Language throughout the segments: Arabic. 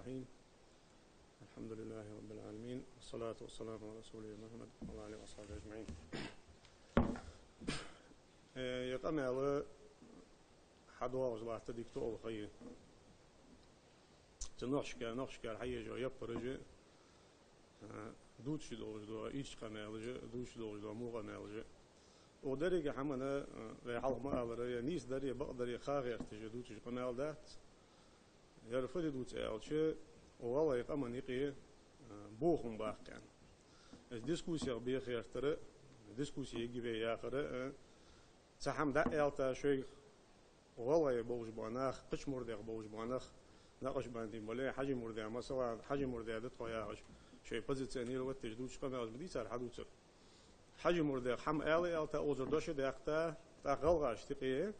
الرحيم. الحمد لله رب العالمين، والصلاة والسلام على رسوله محمد وعلى آله وصحبه أجمعين. يقام على حدوا وزلات دكتور خير تنوحش كالحية جو يبرج دوتش دو إيش قمالج دوتش دو مو قمالج ودرجة حمنا حلق ما أبرا نيس دري بقدر خاغر تجي دوتش قمال دات يرفض دوتش ألش والله يقام نقي بوخم باقي الديسكوسيا بيخير ترى الديسكوسيا يجي بيا آخر تحم دا ألتا شيء والله يبوج بانخ قش مردق بوج بانخ ناقش باندي مولي حاجة مردع مثلا حاجة مردع ده طياش شيء بزتني لو تجدوش كم از بدي صار حدوث حاجة مردع حم ألتا أوزر دوش دقتا تقلقاش تقيه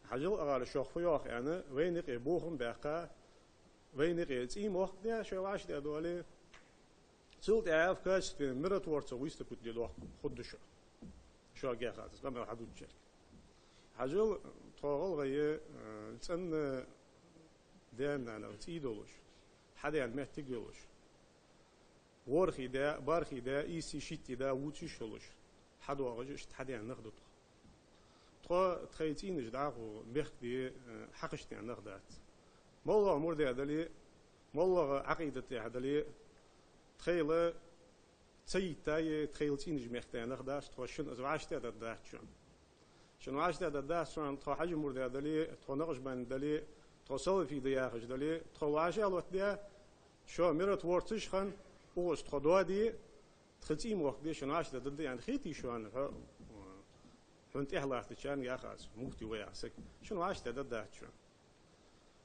حاجة أقال شوخ فياخ يعني وين نقي بوخم بقى وين نقي تيم وقت ده شو عاش ده دولي سلط عارف كاش في مرت ورث ويست كنت دلوق خد شو جا خالص كم حدود شيء حاجة طاقل غير سن دهنا لو تيدولش حدا المحتاج يولش ورخي ده بارخي ده إيسي شتي ده وتشي شلش حدا واجش حدا ناخده تخيتين جدعه بيخدي حقشتي ناخدات والله أمور ده دلي والله عقيدة دلي تخيل تيتاي تخيلتين جمعتين ناخداش تخشن أزواج ده دات شنو عاش ده دات شلون تخو حاجة أمور ده دلي تخو نقش بين دلي توصل في دياخش دلي تخواش الوقت ده شو مرت ورتش خن وش تخدوا دي تختيم وقت دي شنو عاش ده ضد يعني خيتي شو أنا فهمت إيه لاحظت شان يا خاص مفتي ويا سك شنو عاش ده ضد شو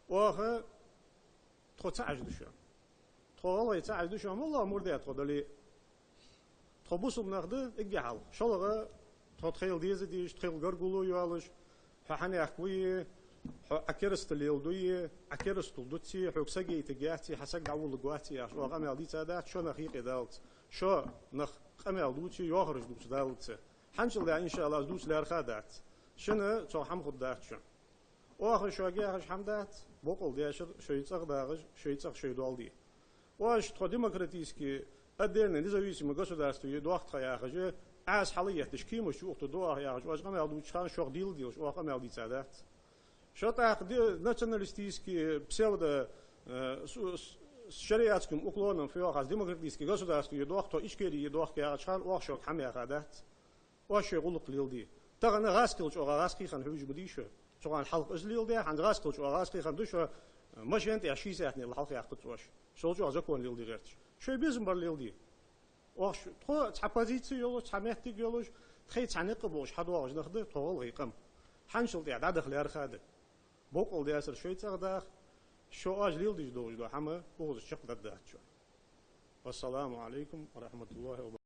وآخر تخو تعجد شو تخو والله يتعجد شو والله أمور ده تخو دلي تخو بوسو بناخده إجعل شو لغة تخو تخيل ديش تخيل قرقلو يوالش فحني أخوي أكرست الليلدوية أكرست الدوتي حكسجي تجاتي حسج عول الجواتي شو قام يالدي تادات شو نخيق دالت شو نخ قام يالدوتي يخرج دوت دالت حنشل ده إن شاء الله دوت لارخادات شنو تو حم خدات شو وآخر شو جاهش حمدات بقول دياشر شو يتصق داغش شو يتصق شو يدالدي واش تو ديمقراطيسكي أدينا نزويسي государство يدوخت خياخج عاس حالية تشكيم وشو تدوه ياخج واش قام يالدوت خان شو ديل ديل شو قام يالدي تادات شو تاخد националистические псевдо шариатским уклоном в фиохас демократический государство едох то ичкери едох кягачхан охшок хамя гадат ошо гулук лилди тагана гаскил чога гаски хан хужу будишо чоган халк излилди хан гаскил чога гаски хан душо машент я шисатни халк яхт чош шо чога закон лилди герч шо безм бар лилди ош то оппозиция ёло чамехтиг ёлош хей чанеқ бош хадваж нахды тогол гыйкам ханшыл я дадых лярхады بقول ده أسر شوي تقدر شو أجليل ديش دوج ده حما بقول الشق ده شو والسلام عليكم ورحمة الله وبركاته.